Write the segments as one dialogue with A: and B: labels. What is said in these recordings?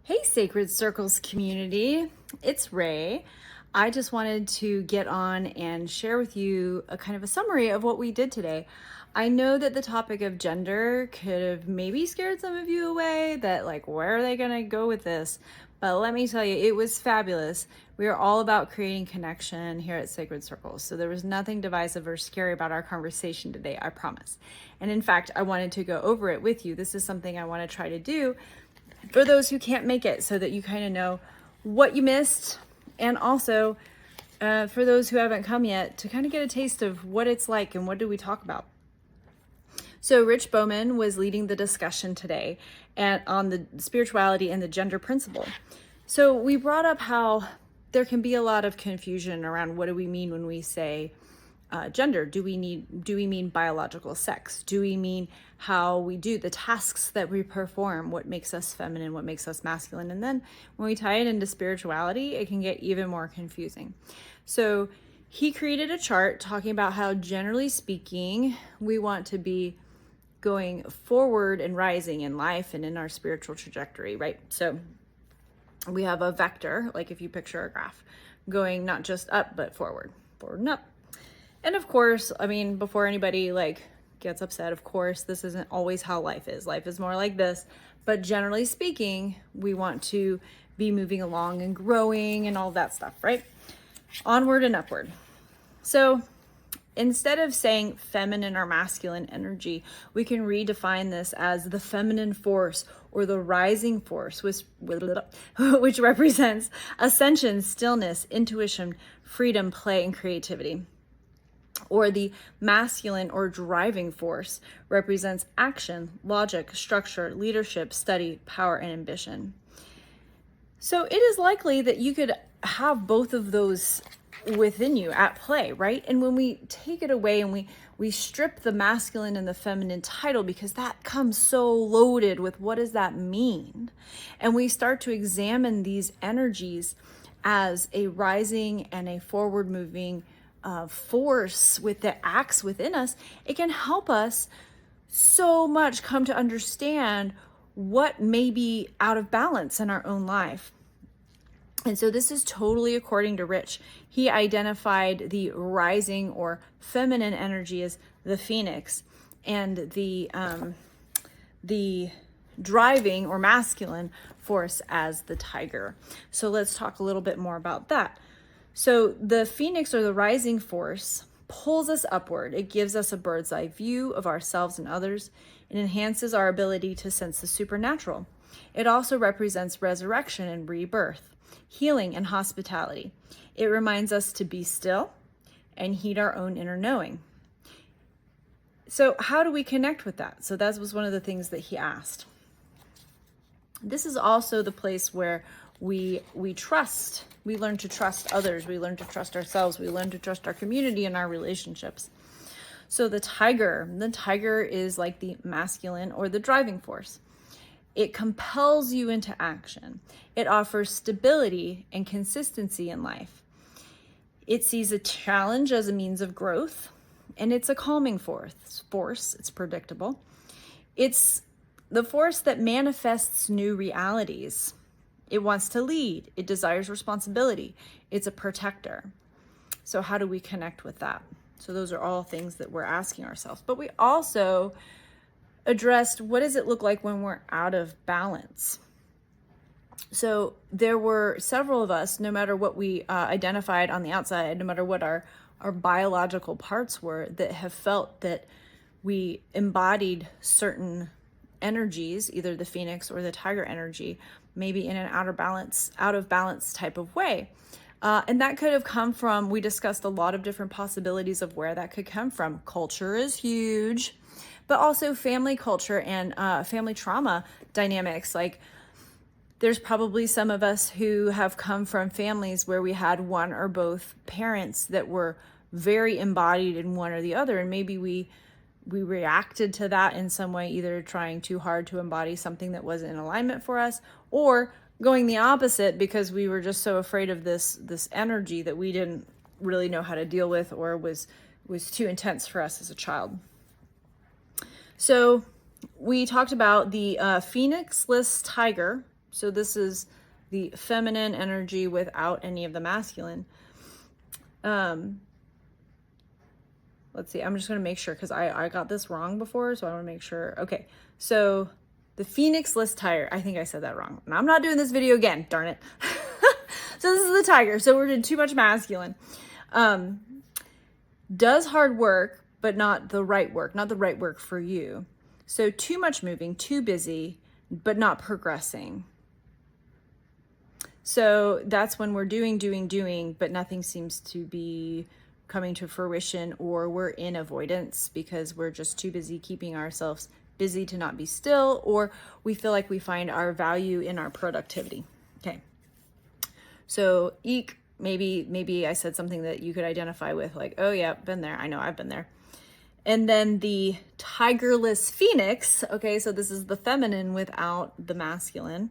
A: Hey, Sacred Circles community, it's Ray. I just wanted to get on and share with you a kind of a summary of what we did today. I know that the topic of gender could have maybe scared some of you away, that like, where are they going to go with this? But let me tell you, it was fabulous. We are all about creating connection here at Sacred Circles. So there was nothing divisive or scary about our conversation today, I promise. And in fact, I wanted to go over it with you. This is something I want to try to do for those who can't make it so that you kind of know what you missed, and also for those who haven't come yet to kind of get a taste of what it's like and what do we talk about. So Rich Bowman was leading the discussion today and on the spirituality and the gender principle. So we brought up how there can be a lot of confusion around what do we mean when we say gender. Do we mean biological sex? Do we mean how we do the tasks that we perform? What makes us feminine? What makes us masculine? And then when we tie it into spirituality, it can get even more confusing. So he created a chart talking about how, generally speaking, we want to be going forward and rising in life and in our spiritual trajectory, right? So we have a vector, like if you picture a graph, going not just up, but forward and up. And of course, I mean, before anybody gets upset, of course, this isn't always how life is. Life is more like this. But generally speaking, we want to be moving along and growing and all that stuff, right? Onward and upward. So instead of saying feminine or masculine energy, we can redefine this as the feminine force or the rising force, which represents ascension, stillness, intuition, freedom, play, and creativity. Or the masculine or driving force represents action, logic, structure, leadership, study, power, and ambition. So it is likely that you could have both of those within you at play, right? And when we take it away and we strip the masculine and the feminine title, because that comes so loaded with what does that mean? And we start to examine these energies as a rising and a forward moving force with the acts within us, it can help us so much come to understand what may be out of balance in our own life. And so this is totally according to Rich. He identified the rising or feminine energy as the phoenix, and the driving or masculine force as the tiger. So let's talk a little bit more about that. So the phoenix or the rising force pulls us upward. It gives us a bird's eye view of ourselves and others. It enhances our ability to sense the supernatural. It also represents resurrection and rebirth, healing and hospitality. It reminds us to be still and heed our own inner knowing. So how do we connect with that? So that was one of the things that he asked. This is also the place where we trust. We learn to trust others. We learn to trust ourselves. We learn to trust our community and our relationships. So the tiger is like the masculine or the driving force. It compels you into action. It offers stability and consistency in life. It sees a challenge as a means of growth, and it's a calming force. It's predictable. It's the force that manifests new realities. It wants to lead. It desires responsibility. It's a protector. So how do we connect with that? So those are all things that we're asking ourselves. But we also addressed, what does it look like when we're out of balance? So there were several of us, no matter what we identified on the outside, no matter what our biological parts were, that have felt that we embodied certain energies, either the phoenix or the tiger energy, maybe in an out of balance type of way. And that could have come from, we discussed a lot of different possibilities of where that could come from. Culture is huge, but also family culture and family trauma dynamics. Like there's probably some of us who have come from families where we had one or both parents that were very embodied in one or the other. And maybe we reacted to that in some way, either trying too hard to embody something that wasn't in alignment for us, or going the opposite because we were just so afraid of this energy that we didn't really know how to deal with, or was too intense for us as a child. So we talked about the phoenixless tiger So this is the feminine energy without any of the masculine. Let's see, I'm just going to make sure, because I got this wrong before, so I want to make sure. Okay, so the phoenix-less tiger, I think I said that wrong. And I'm not doing this video again, darn it. So this is the tiger, so we're doing too much masculine. Does hard work, but not the right work for you. So too much moving, too busy, but not progressing. So that's when we're doing, but nothing seems to be coming to fruition, or we're in avoidance because we're just too busy keeping ourselves busy to not be still, or we feel like we find our value in our productivity. Okay. So eek, maybe I said something that you could identify with, like, oh yeah, been there. I know I've been there. And then the tigerless phoenix. Okay. So this is the feminine without the masculine,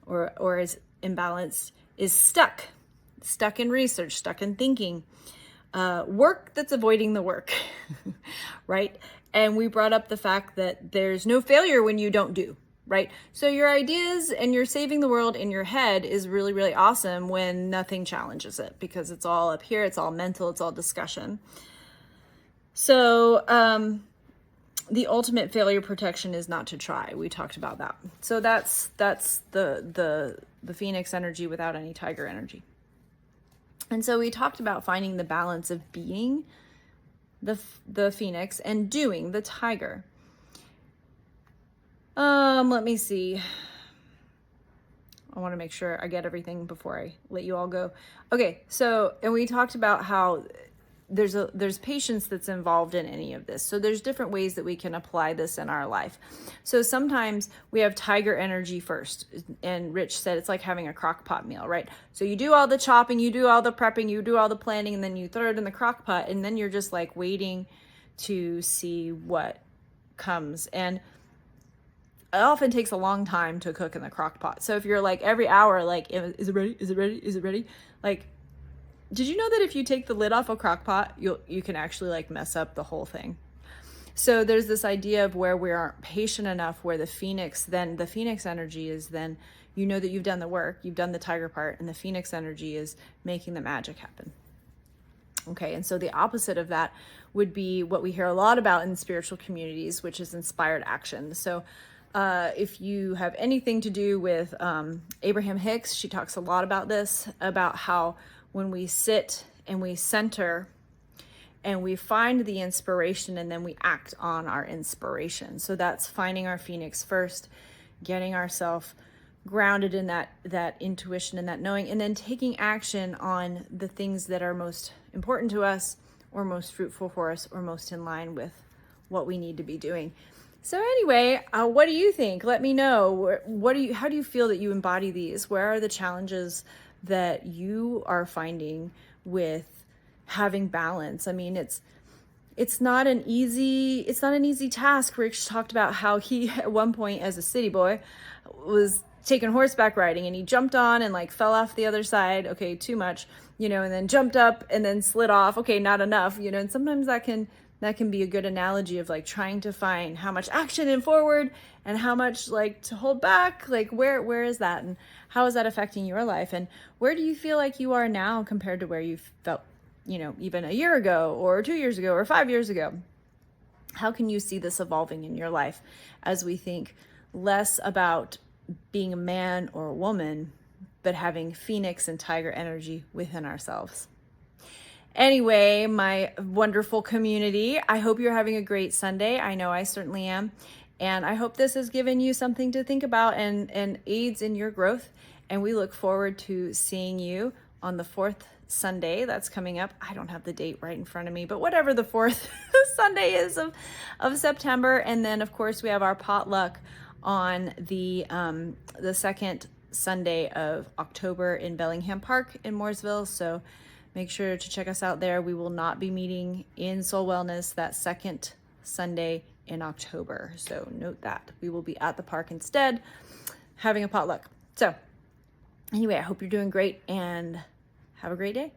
A: or is imbalanced, is stuck in research, stuck in thinking, work that's avoiding the work, right? And we brought up the fact that there's no failure when you don't do, right? So your ideas and you're saving the world in your head is really, really awesome when nothing challenges it, because it's all up here, it's all mental, it's all discussion. So the ultimate failure protection is not to try. We talked about that. So that's the phoenix energy without any tiger energy. And so we talked about finding the balance of being the phoenix and doing the tiger. Let me see. I want to make sure I get everything before I let you all go. Okay, so, and we talked about how there's patience that's involved in any of this. So there's different ways that we can apply this in our life. So sometimes we have tiger energy first. And Rich said it's like having a crock pot meal, right? So you do all the chopping, you do all the prepping, you do all the planning, and then you throw it in the crock pot, and then you're just like waiting to see what comes. And it often takes a long time to cook in the crock pot. So if you're like every hour, like, is it ready? Is it ready? Is it ready? Like, did you know that if you take the lid off a crock pot, you can actually like mess up the whole thing? So there's this idea of where we aren't patient enough, where the phoenix energy is then, you know that you've done the work, you've done the tiger part, and the phoenix energy is making the magic happen. Okay, and so the opposite of that would be what we hear a lot about in spiritual communities, which is inspired action. So if you have anything to do with Abraham Hicks, she talks a lot about this, about how when we sit and we center and we find the inspiration and then we act on our inspiration. So that's finding our phoenix first, getting ourselves grounded in that intuition and that knowing, and then taking action on the things that are most important to us, or most fruitful for us, or most in line with what we need to be doing. So anyway, what do you think? Let me know. How do you feel that you embody these? Where are the challenges that you are finding with having balance? I mean, it's not an easy task. Rich talked about how he, at one point as a city boy, was taking horseback riding, and he jumped on and like fell off the other side. Okay, too much, and then jumped up and then slid off. Okay, not enough, and sometimes that can be a good analogy of like trying to find how much action in forward and how much like to hold back. Like where is that, and how is that affecting your life, and where do you feel like you are now compared to where you felt, even a year ago or 2 years ago or 5 years ago? How can you see this evolving in your life as we think less about being a man or a woman, but having phoenix and tiger energy within ourselves? Anyway, my wonderful community, I hope you're having a great Sunday. I know I certainly am. And I hope this has given you something to think about and aids in your growth. And we look forward to seeing you on the 4th Sunday that's coming up. I don't have the date right in front of me, but whatever the 4th Sunday is of September. And then, of course, we have our potluck on the second Sunday of October in Bellingham Park in Mooresville. So make sure to check us out there. We will not be meeting in Soul Wellness that second Sunday in October. So note that. We will be at the park instead, having a potluck. So anyway, I hope you're doing great and have a great day.